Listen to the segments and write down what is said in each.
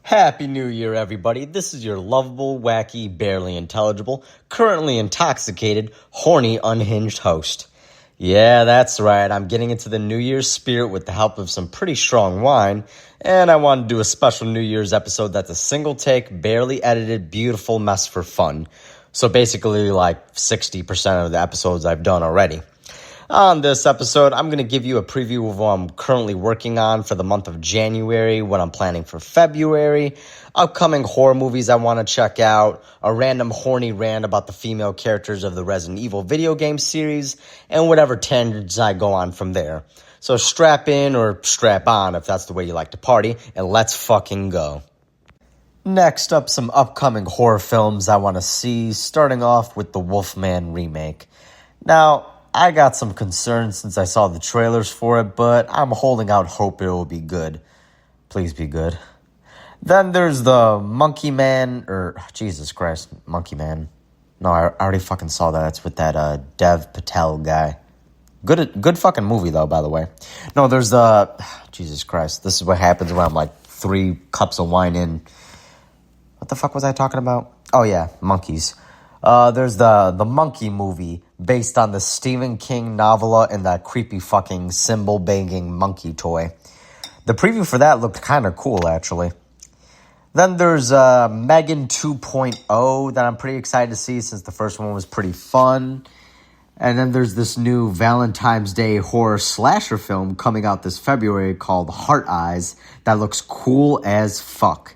Happy New Year, everybody. This is your lovable, wacky, barely intelligible, currently intoxicated, horny, unhinged host. Yeah, that's right. I'm getting into the New Year's spirit with the help of some pretty strong wine, and I want to do a special New Year's episode that's a single take, barely edited, beautiful mess for fun. So basically like 60% of the episodes I've done already. On this episode, I'm going to give you a preview of what I'm currently working on for the month of January, what I'm planning for February, upcoming horror movies I want to check out, a random horny rant about the female characters of the Resident Evil video game series, and whatever tangents I go on from there. So strap in or strap on if that's the way you like to party, and let's fucking go. Next up, some upcoming horror films I want to see, starting off with the Wolfman remake. Now, I got some concerns since I saw the trailers for it, but I'm holding out hope it will be good. Please be good. Then there's the Monkey Man, Jesus Christ, Monkey Man. No, I already fucking saw that. It's with that Dev Patel guy. Good fucking movie, though, by the way. No, there's Jesus Christ. This is what happens when I'm like 3 cups of wine in. What the fuck was I talking about? Oh, yeah, monkeys. There's the Monkey movie based on the Stephen King novella and that creepy fucking cymbal-banging monkey toy. The preview for that looked kind of cool, actually. Then there's Megan 2.0 that I'm pretty excited to see since the first one was pretty fun. And then there's this new Valentine's Day horror slasher film coming out this February called Heart Eyes that looks cool as fuck.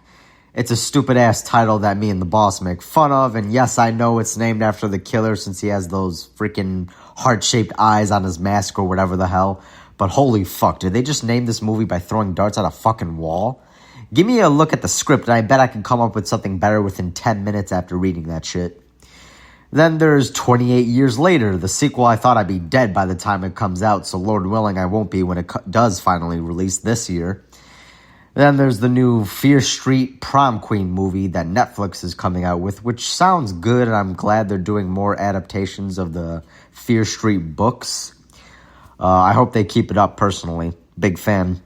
It's a stupid-ass title that me and the boss make fun of, and yes, I know it's named after the killer since he has those freaking heart-shaped eyes on his mask or whatever the hell, but holy fuck, did they just name this movie by throwing darts at a fucking wall? Give me a look at the script, and I bet I can come up with something better within 10 minutes after reading that shit. Then there's 28 Years Later, the sequel I thought I'd be dead by the time it comes out, so Lord willing I won't be when it does finally release this year. Then there's the new Fear Street Prom Queen movie that Netflix is coming out with, which sounds good, and I'm glad they're doing more adaptations of the Fear Street books. I hope they keep it up, personally. Big fan.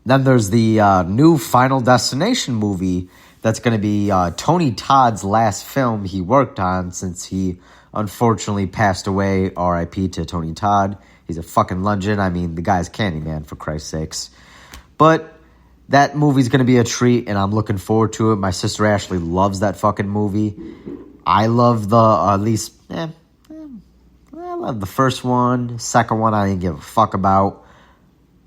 Then there's the new Final Destination movie that's going to be Tony Todd's last film he worked on since he unfortunately passed away. R.I.P. to Tony Todd. He's a fucking legend. I mean, the guy's Candyman, for Christ's sakes. But that movie's going to be a treat, and I'm looking forward to it. My sister Ashley loves that fucking movie. I love I love the first one. Second one, I didn't give a fuck about.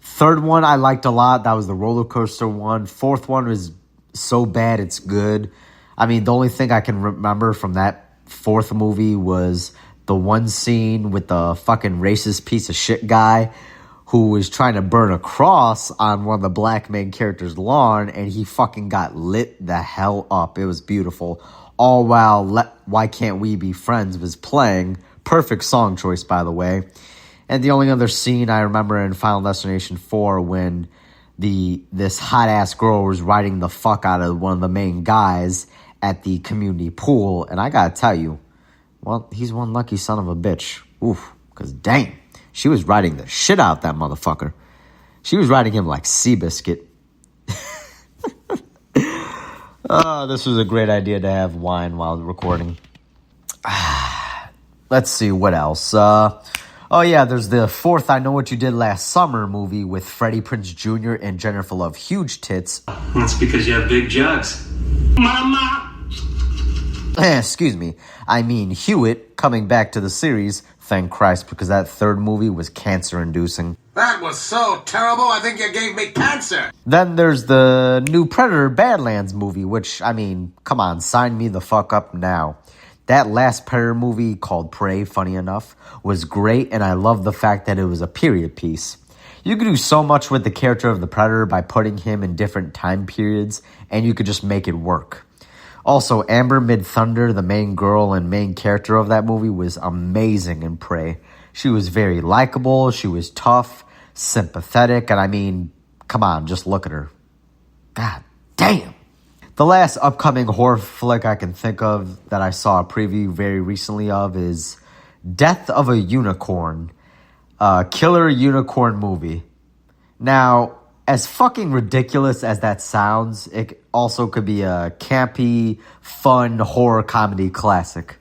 Third one, I liked a lot. That was the roller coaster one. Fourth one was so bad, it's good. I mean, the only thing I can remember from that fourth movie was the one scene with the fucking racist piece of shit guy who was trying to burn a cross on one of the black main characters' lawn, and he fucking got lit the hell up. It was beautiful. All while Why Can't We Be Friends was playing. Perfect song choice, by the way. And the only other scene I remember in Final Destination 4 when this hot-ass girl was riding the fuck out of one of the main guys at the community pool. And I gotta tell you, well, he's one lucky son of a bitch. Oof, because dang. She was riding the shit out that motherfucker. She was riding him like Seabiscuit. This was a great idea to have wine while recording. Let's see, what else? Oh yeah, there's the fourth I Know What You Did Last Summer movie with Freddie Prinze Jr. and Jennifer Love Huge Tits. That's because you have big jugs. Mama! Excuse me. I mean Hewitt coming back to the series. Thank Christ, because that third movie was cancer-inducing. That was so terrible, I think you gave me cancer. Then there's the new Predator Badlands movie, which, I mean, come on, sign me the fuck up now. That last Predator movie called Prey, funny enough, was great, and I love the fact that it was a period piece. You could do so much with the character of the Predator by putting him in different time periods, and you could just make it work. Also, Amber Mid-Thunder, the main girl and main character of that movie, was amazing in Prey. She was very likable, she was tough, sympathetic, and I mean, come on, just look at her. God damn. The last upcoming horror flick I can think of that I saw a preview very recently of is Death of a Unicorn, a killer unicorn movie. Now, As fucking ridiculous as that sounds, it also could be a campy, fun horror comedy classic.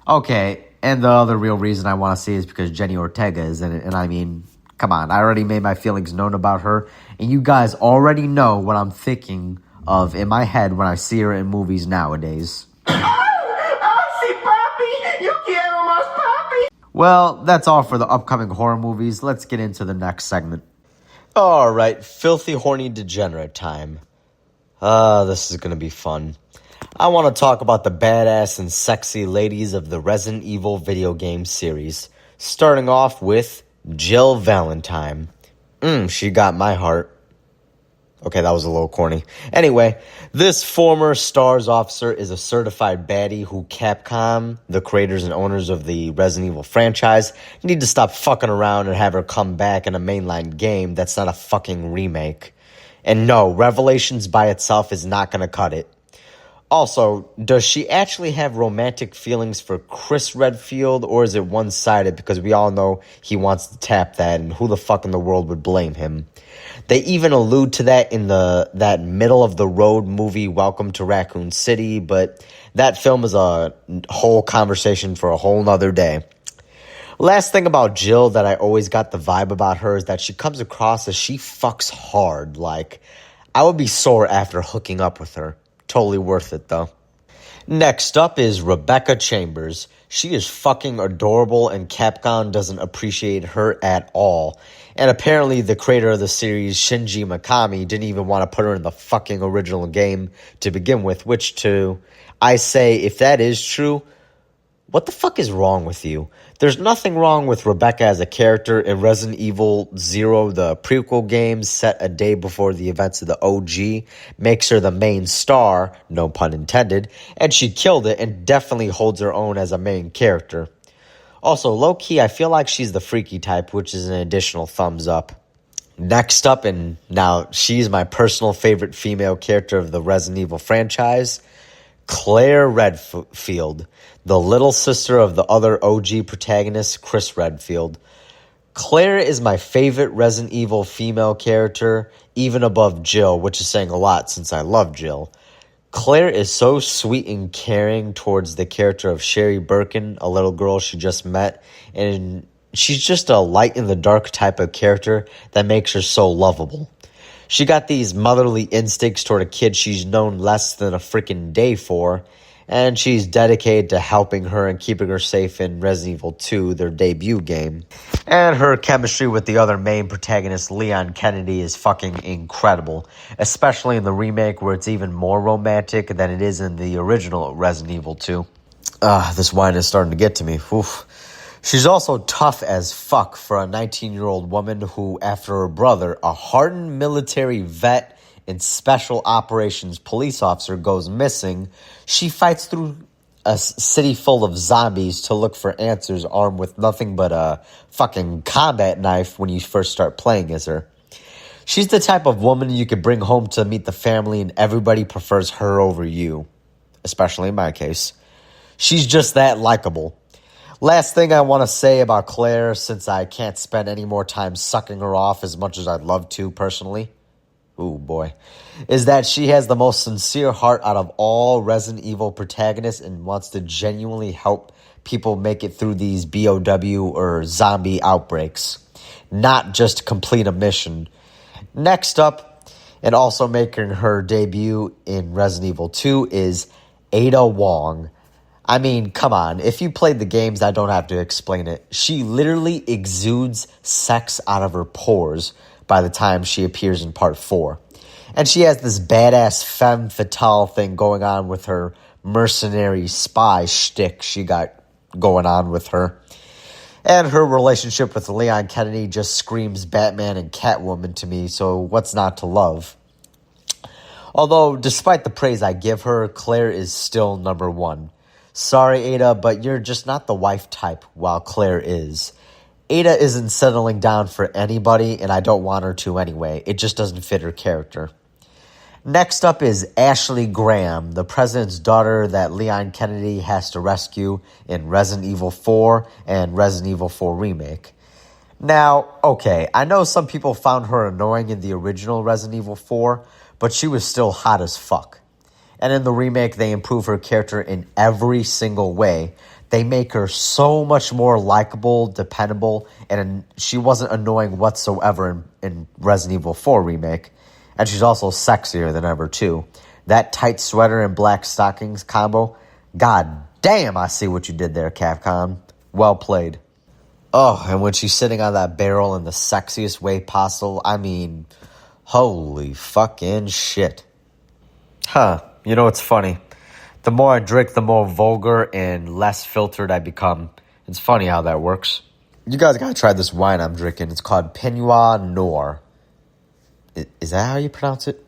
Okay, and the other real reason I want to see is because Jenny Ortega is in it, and I mean, come on, I already made my feelings known about her, and you guys already know what I'm thinking of in my head when I see her in movies nowadays. Well, that's all for the upcoming horror movies. Let's get into the next segment. Alright, filthy horny degenerate time. This is gonna be fun. I want to talk about the badass and sexy ladies of the Resident Evil video game series. Starting off with Jill Valentine. She got my heart. Okay, that was a little corny. Anyway, this former STARS officer is a certified baddie who Capcom, the creators and owners of the Resident Evil franchise, need to stop fucking around and have her come back in a mainline game that's not a fucking remake. And no, Revelations by itself is not going to cut it. Also, does she actually have romantic feelings for Chris Redfield, or is it one-sided because we all know he wants to tap that, and who the fuck in the world would blame him? They even allude to that in that middle-of-the-road movie, Welcome to Raccoon City, but that film is a whole conversation for a whole nother day. Last thing about Jill that I always got the vibe about her is that she comes across as she fucks hard. Like, I would be sore after hooking up with her. Totally worth it, though. Next up is Rebecca Chambers. She is fucking adorable, and Capcom doesn't appreciate her at all. And apparently the creator of the series, Shinji Mikami, didn't even want to put her in the fucking original game to begin with, I say, if that is true, what the fuck is wrong with you? There's nothing wrong with Rebecca as a character in Resident Evil 0, the prequel game set a day before the events of the OG, makes her the main star, no pun intended, and she killed it and definitely holds her own as a main character. Also, low-key, I feel like she's the freaky type, which is an additional thumbs up. Next up, and now she's my personal favorite female character of the Resident Evil franchise, Claire Redfield, the little sister of the other OG protagonist, Chris Redfield. Claire is my favorite Resident Evil female character, even above Jill, which is saying a lot since I love Jill. Claire is so sweet and caring towards the character of Sherry Birkin, a little girl she just met, and she's just a light-in-the-dark type of character that makes her so lovable. She got these motherly instincts toward a kid she's known less than a freaking day for, and she's dedicated to helping her and keeping her safe in Resident Evil 2, their debut game. And her chemistry with the other main protagonist, Leon Kennedy, is fucking incredible, especially in the remake where it's even more romantic than it is in the original Resident Evil 2. This wine is starting to get to me. Oof. She's also tough as fuck for a 19-year-old woman who, after her brother, a hardened military vet and special operations police officer, goes missing, she fights through a city full of zombies to look for answers armed with nothing but a fucking combat knife when you first start playing as her. She's the type of woman you could bring home to meet the family and everybody prefers her over you, especially in my case. She's just that likable. Last thing I want to say about Claire, since I can't spend any more time sucking her off as much as I'd love to personally, ooh boy, is that she has the most sincere heart out of all Resident Evil protagonists and wants to genuinely help people make it through these BOW or zombie outbreaks, not just complete a mission. Next up, and also making her debut in Resident Evil 2, is Ada Wong. I mean, come on, if you played the games, I don't have to explain it. She literally exudes sex out of her pores by the time she appears in Part 4. And she has this badass femme fatale thing going on with her mercenary spy shtick she got going on with her. And her relationship with Leon Kennedy just screams Batman and Catwoman to me, so what's not to love? Although, despite the praise I give her, Claire is still number one. Sorry, Ada, but you're just not the wife type, while Claire is. Ada isn't settling down for anybody, and I don't want her to anyway. It just doesn't fit her character. Next up is Ashley Graham, the president's daughter that Leon Kennedy has to rescue in Resident Evil 4 and Resident Evil 4 Remake. Now, okay, I know some people found her annoying in the original Resident Evil 4, but she was still hot as fuck. And in the remake, they improve her character in every single way. They make her so much more likable, dependable, and she wasn't annoying whatsoever in Resident Evil 4 remake. And she's also sexier than ever, too. That tight sweater and black stockings combo, god damn, I see what you did there, Capcom. Well played. Oh, and when she's sitting on that barrel in the sexiest way possible, I mean, holy fucking shit. Huh, you know what's funny? The more I drink, the more vulgar and less filtered I become. It's funny how that works. You guys gotta try this wine I'm drinking. It's called Pinot Noir. Is that how you pronounce it?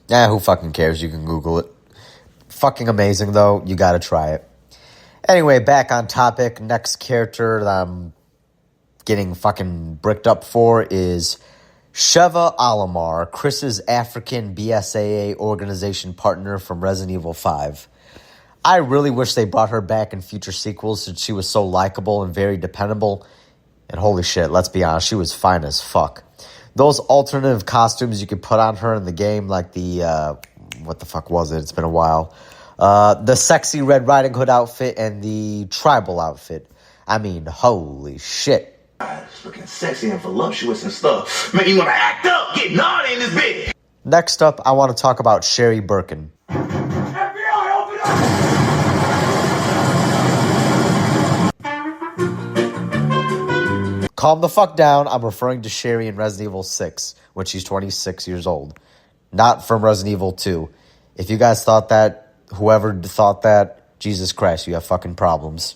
Who fucking cares? You can Google it. Fucking amazing, though. You gotta try it. Anyway, back on topic. Next character that I'm getting fucking bricked up for is Sheva Alomar, Chris's African BSAA organization partner from Resident Evil 5. I really wish they brought her back in future sequels since she was so likable and very dependable. And holy shit, let's be honest, she was fine as fuck. Those alternative costumes you could put on her in the game, like the, what the fuck was it? It's been a while. The sexy Red Riding Hood outfit and the tribal outfit. I mean, holy shit. It's looking sexy and voluptuous and stuff. Man, you wanna act up, get naughty in this bitch. Next up, I want to talk about Sherry Birkin. FBI, open up! Calm the fuck down. I'm referring to Sherry in Resident Evil 6 when she's 26 years old. Not from Resident Evil 2. If you guys thought that, whoever thought that, Jesus Christ, you have fucking problems.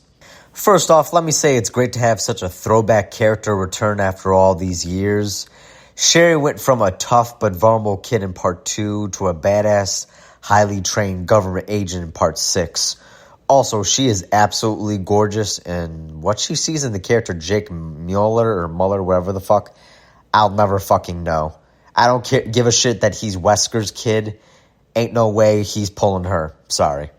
First off, let me say it's great to have such a throwback character return after all these years. Sherry went from a tough but vulnerable kid in Part 2 to a badass, highly trained government agent in Part 6. Also, she is absolutely gorgeous, and what she sees in the character Jake Mueller, whatever the fuck, I'll never fucking know. I don't give a shit that he's Wesker's kid. Ain't no way he's pulling her. Sorry.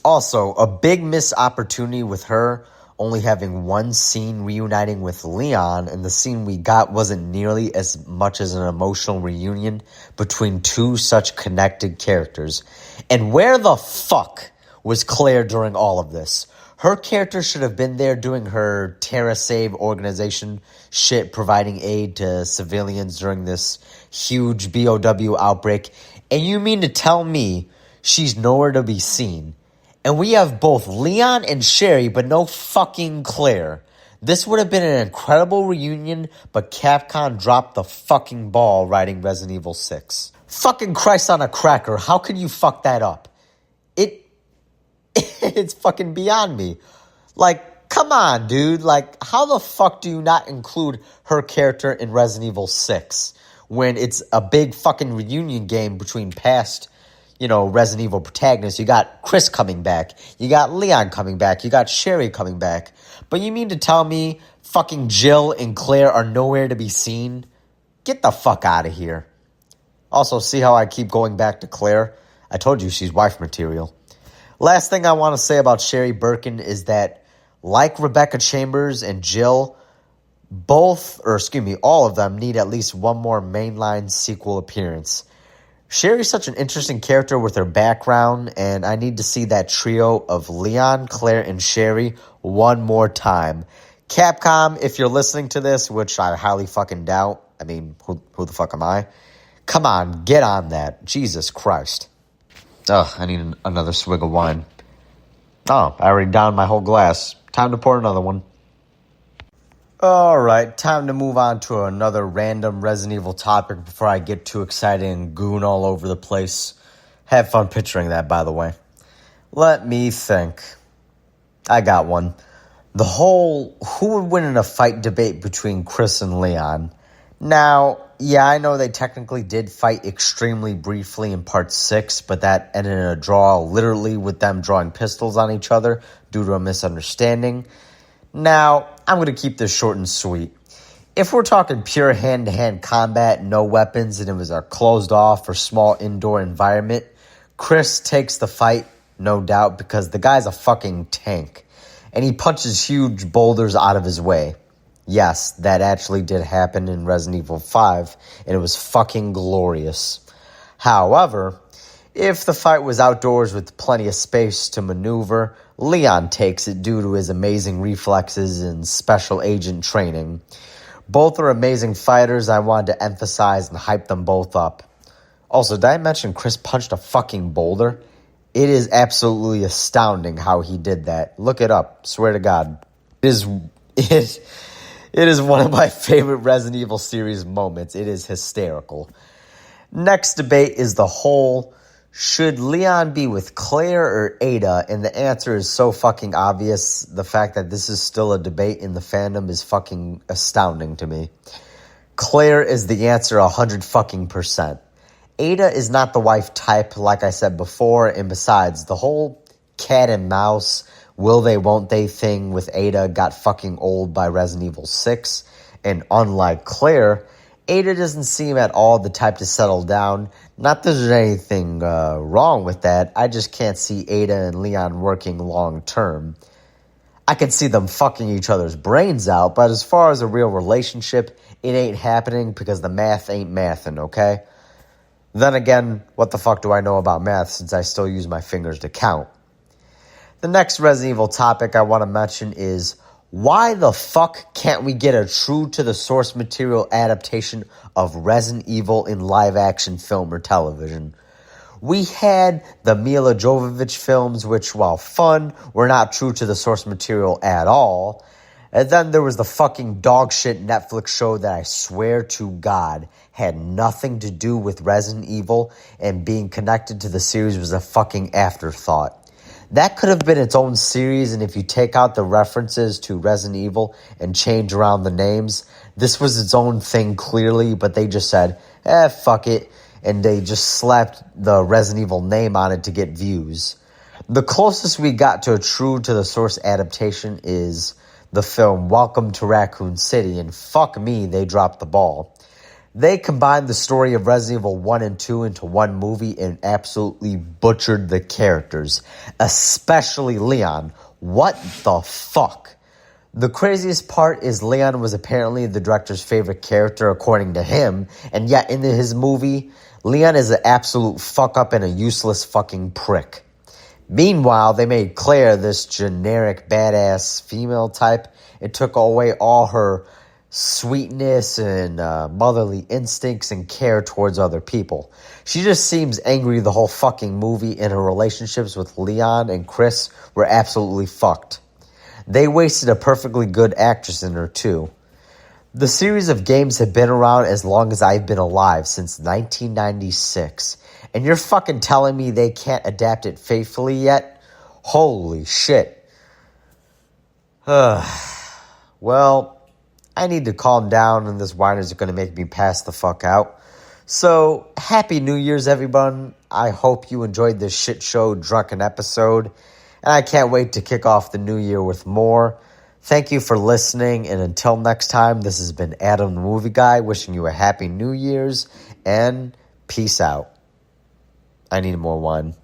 Also, a big missed opportunity with her only having one scene reuniting with Leon, and the scene we got wasn't nearly as much as an emotional reunion between two such connected characters. And where the fuck was Claire during all of this? Her character should have been there doing her Terra Save organization shit, providing aid to civilians during this huge BOW outbreak. And you mean to tell me she's nowhere to be seen? And we have both Leon and Sherry, but no fucking Claire. This would have been an incredible reunion, but Capcom dropped the fucking ball writing Resident Evil 6. Fucking Christ on a cracker, how could you fuck that up? It's fucking beyond me. Like, come on, dude. Like, how the fuck do you not include her character in Resident Evil 6 when it's a big fucking reunion game between past, Resident Evil protagonists? You got Chris coming back. You got Leon coming back. You got Sherry coming back. But you mean to tell me fucking Jill and Claire are nowhere to be seen? Get the fuck out of here. Also, see how I keep going back to Claire? I told you she's wife material. Last thing I want to say about Sherry Birkin is that, like Rebecca Chambers and Jill, all of them need at least one more mainline sequel appearance. Sherry's such an interesting character with her background, and I need to see that trio of Leon, Claire, and Sherry one more time. Capcom, if you're listening to this, which I highly fucking doubt, I mean, who the fuck am I? Come on, get on that. Jesus Christ. Ugh, I need another swig of wine. Oh, I already downed my whole glass. Time to pour another one. Alright, time to move on to another random Resident Evil topic before I get too excited and goon all over the place. Have fun picturing that, by the way. Let me think. I got one. The whole who would win in a fight debate between Chris and Leon. Now, yeah, I know they technically did fight extremely briefly in Part 6, but that ended in a draw, literally with them drawing pistols on each other due to a misunderstanding. Now, I'm going to keep this short and sweet. If we're talking pure hand-to-hand combat, no weapons, and it was a closed-off or small indoor environment, Chris takes the fight, no doubt, because the guy's a fucking tank, and he punches huge boulders out of his way. Yes, that actually did happen in Resident Evil 5, and it was fucking glorious. However, if the fight was outdoors with plenty of space to maneuver, Leon takes it due to his amazing reflexes and special agent training. Both are amazing fighters. I wanted to emphasize and hype them both up. Also, did I mention Chris punched a fucking boulder? It is absolutely astounding how he did that. Look it up. Swear to God. It is one of my favorite Resident Evil series moments. It is hysterical. Next debate is the whole, should Leon be with Claire or Ada? And the answer is so fucking obvious. The fact that this is still a debate in the fandom is fucking astounding to me. Claire is the answer 100 fucking %. Ada is not the wife type, like I said before, and besides, the whole cat and mouse, will they, won't they thing with Ada got fucking old by Resident Evil 6, and unlike Claire, Ada doesn't seem at all the type to settle down. Not that there's anything wrong with that, I just can't see Ada and Leon working long term. I can see them fucking each other's brains out, but as far as a real relationship, it ain't happening because the math ain't mathin', okay? Then again, what the fuck do I know about math since I still use my fingers to count? The next Resident Evil topic I want to mention is, why the fuck can't we get a true to the source material adaptation of Resident Evil in live action film or television? We had the Mila Jovovich films, which, while fun, were not true to the source material at all. And then there was the fucking dog shit Netflix show that I swear to God had nothing to do with Resident Evil, and being connected to the series was a fucking afterthought. That could have been its own series, and if you take out the references to Resident Evil and change around the names, this was its own thing clearly, but they just said, fuck it, and they just slapped the Resident Evil name on it to get views. The closest we got to a true to the source adaptation is the film Welcome to Raccoon City, and fuck me, they dropped the ball. They combined the story of Resident Evil 1 and 2 into one movie and absolutely butchered the characters, especially Leon. What the fuck? The craziest part is Leon was apparently the director's favorite character according to him, and yet in his movie, Leon is an absolute fuck up and a useless fucking prick. Meanwhile, they made Claire this generic badass female type and took away all her sweetness and motherly instincts and care towards other people. She just seems angry the whole fucking movie, and her relationships with Leon and Chris were absolutely fucked. They wasted a perfectly good actress in her too. The series of games have been around as long as I've been alive, since 1996. And you're fucking telling me they can't adapt it faithfully yet? Holy shit. Well, I need to calm down, and this wine is going to make me pass the fuck out. So, Happy New Year's, everyone. I hope you enjoyed this shit show drunken episode, and I can't wait to kick off the new year with more. Thank you for listening, and until next time, this has been Adam the Movie Guy, wishing you a Happy New Year's, and peace out. I need more wine.